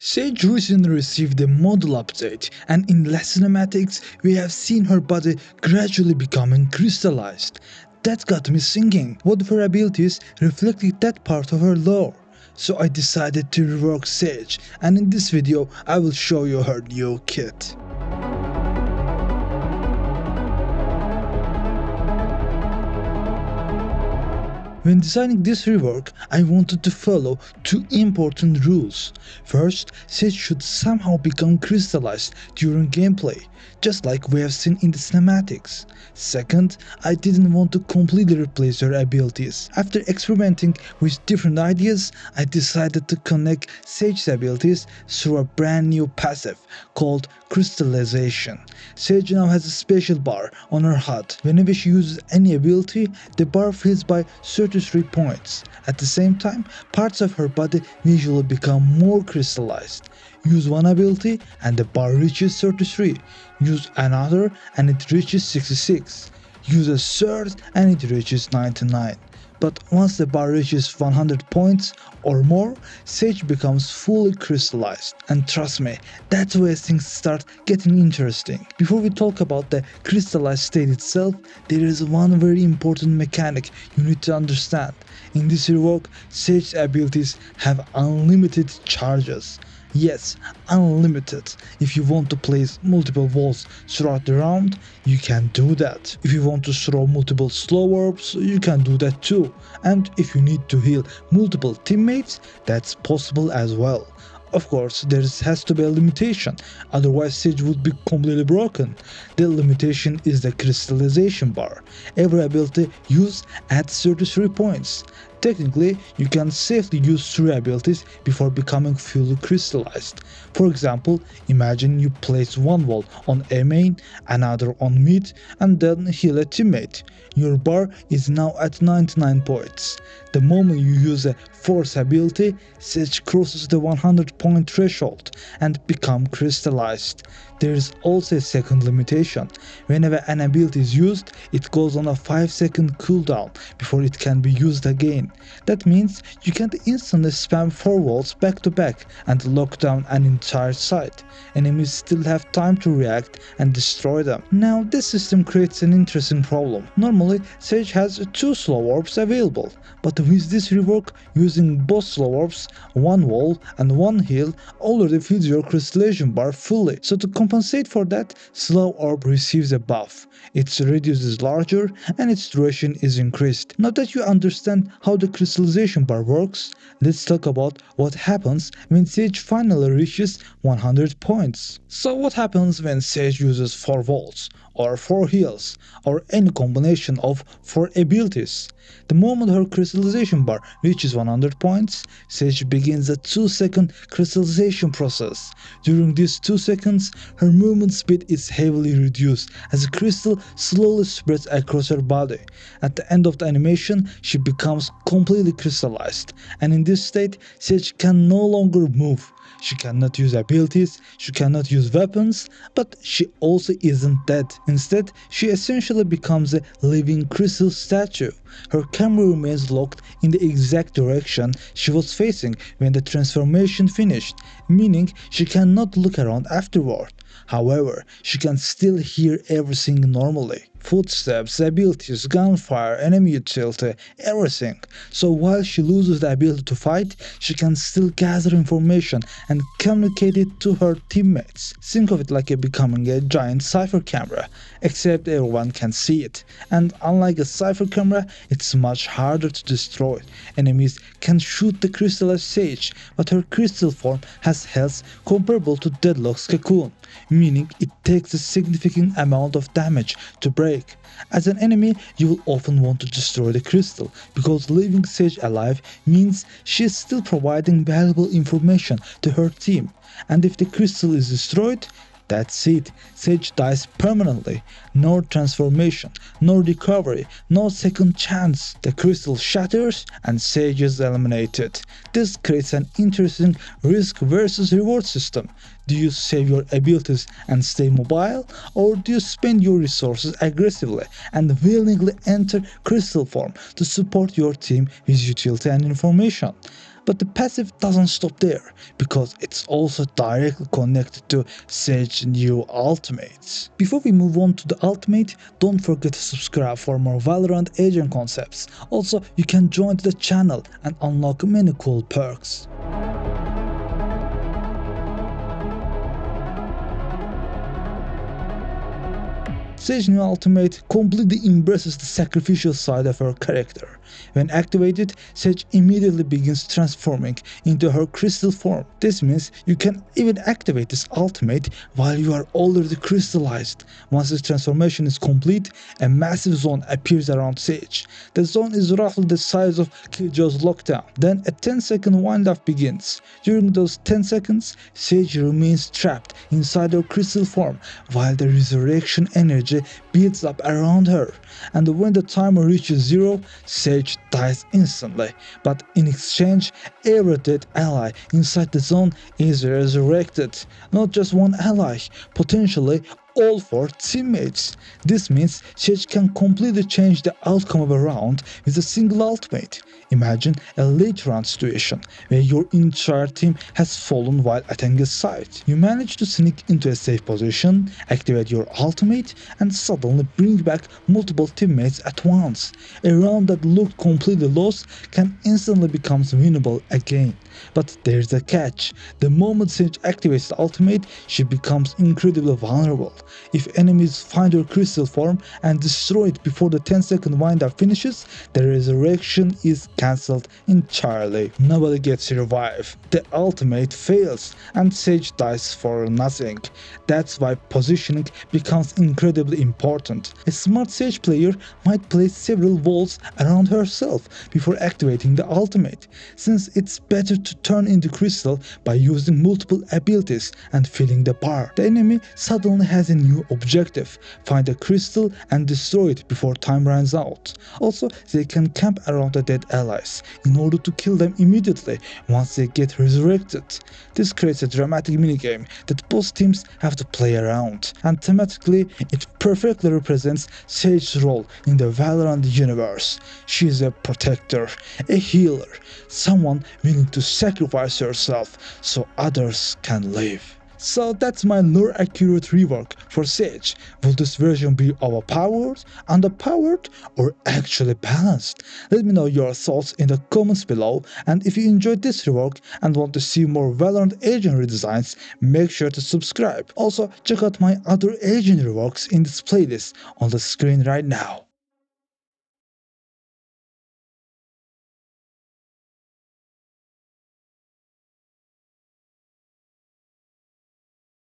Sage recently received a model update, and in less cinematics, we have seen her body gradually becoming crystallized. That got me thinking, what if her abilities reflected that part of her lore? So I decided to rework Sage, and in this video I will show you her new kit. When designing this rework, I wanted to follow two important rules. First, Sage should somehow become crystallized during gameplay, just like we have seen in the cinematics. Second, I didn't want to completely replace her abilities. After experimenting with different ideas, I decided to connect Sage's abilities through a brand new passive called Crystallization. Sage now has a special bar on her HUD. Whenever she uses any ability, the bar fills by 33 points. At the same time, parts of her body visually become more crystallized. Use one ability and the bar reaches 33. Use another and it reaches 66. Use a third and it reaches 99. But once the bar reaches 100 points or more, Sage becomes fully crystallized. And trust me, that's where things start getting interesting. Before we talk about the crystallized state itself, there is one very important mechanic you need to understand. In this rework, Sage's abilities have unlimited charges. Yes, unlimited. If you want to place multiple walls throughout the round, you can do that. If you want to throw multiple slow orbs, you can do that too. And if you need to heal multiple teammates, that's possible as well. Of course, there has to be a limitation, otherwise Sage would be completely broken. The limitation is the crystallization bar. Every ability used adds 33 points. Technically, you can safely use 3 abilities before becoming fully crystallized. For example, imagine you place one wall on A main, another on mid, and then heal a teammate. Your bar is now at 99 points. The moment you use a force ability, Sage crosses the 100 point threshold and become crystallized. There is also a second limitation. Whenever an ability is used, it goes on a 5-second cooldown before it can be used again. That means you can't instantly spam 4 walls back to back and lock down an entire site. Enemies still have time to react and destroy them. Now this system creates an interesting problem. Normally Sage has 2 slow orbs available, but with this rework, using both slow orbs, 1 wall and 1 heal already fills your crystallization bar fully. So to compensate for that, slow orb receives a buff. Its radius is larger and its duration is increased. Now that you understand how the crystallization bar works, let's talk about what happens when Sage finally reaches 100 points. So what happens when Sage uses 4 walls, or 4 heals, or any combination of 4 abilities? The moment her crystallization bar reaches 100 points, Sage begins a 2-second crystallization process. During these 2 seconds, her movement speed is heavily reduced as the crystal slowly spreads across her body. At the end of the animation, she becomes completely crystallized, and in this state, Sage can no longer move. She cannot use abilities, she cannot use weapons, but she also isn't dead. Instead, she essentially becomes a living crystal statue. Her camera remains locked in the exact direction she was facing when the transformation finished, meaning she cannot look around afterward. However, she can still hear everything normally. Footsteps, abilities, gunfire, enemy utility, everything. So while she loses the ability to fight, she can still gather information and communicate it to her teammates. Think of it like becoming a giant cipher camera, except everyone can see it. And unlike a cipher camera, it's much harder to destroy. Enemies can shoot the crystallized Sage, but her crystal form has health comparable to Deadlock's cocoon, meaning it takes a significant amount of damage to break. As an enemy, you will often want to destroy the crystal, because leaving Sage alive means she is still providing valuable information to her team, and if the crystal is destroyed, that's it. Sage dies permanently. No transformation, no recovery, no second chance. The crystal shatters and Sage is eliminated. This creates an interesting risk versus reward system. Do you save your abilities and stay mobile, or do you spend your resources aggressively and willingly enter crystal form to support your team with utility and information? But the passive doesn't stop there, because it's also directly connected to Sage's new ultimates. Before we move on to the ultimate, don't forget to subscribe for more Valorant agent concepts. Also, you can join the channel and unlock many cool perks. Sage's new ultimate completely embraces the sacrificial side of her character. When activated, Sage immediately begins transforming into her crystal form. This means you can even activate this ultimate while you are already crystallized. Once this transformation is complete, a massive zone appears around Sage. The zone is roughly the size of Killjoy's lockdown. Then a 10-second wind-up begins. During those 10 seconds, Sage remains trapped inside her crystal form while the resurrection energy builds up around her. And when the timer reaches 0, Sage dies instantly. But in exchange, every dead ally inside the zone is resurrected. Not just one ally, potentially all 4 teammates. This means Sage can completely change the outcome of a round with a single ultimate. Imagine a late round situation where your entire team has fallen while attacking a site. You manage to sneak into a safe position, activate your ultimate, and suddenly bring back multiple teammates at once. A round that looked completely lost can instantly become winnable again. But there's a catch. The moment Sage activates the ultimate, she becomes incredibly vulnerable. If enemies find her crystal form and destroy it before the 10-second wind-up finishes, the resurrection is cancelled entirely. Nobody gets revived. The ultimate fails and Sage dies for nothing. That's why positioning becomes incredibly important. A smart Sage player might place several walls around herself before activating the ultimate, since it's better to turn into crystal by using multiple abilities and filling the bar. The enemy suddenly has a new objective: find a crystal and destroy it before time runs out. Also, they can camp around the dead allies in order to kill them immediately once they get resurrected. This creates a dramatic minigame that both teams have to play around, and thematically it perfectly represents Sage's role in the Valorant universe. She is a protector, a healer, someone willing to sacrifice herself so others can live. So that's my lore accurate rework for Sage. Will this version be overpowered, underpowered, or actually balanced? Let me know your thoughts in the comments below, and if you enjoyed this rework and want to see more Valorant agent redesigns, make sure to subscribe. Also, check out my other agent reworks in this playlist on the screen right now.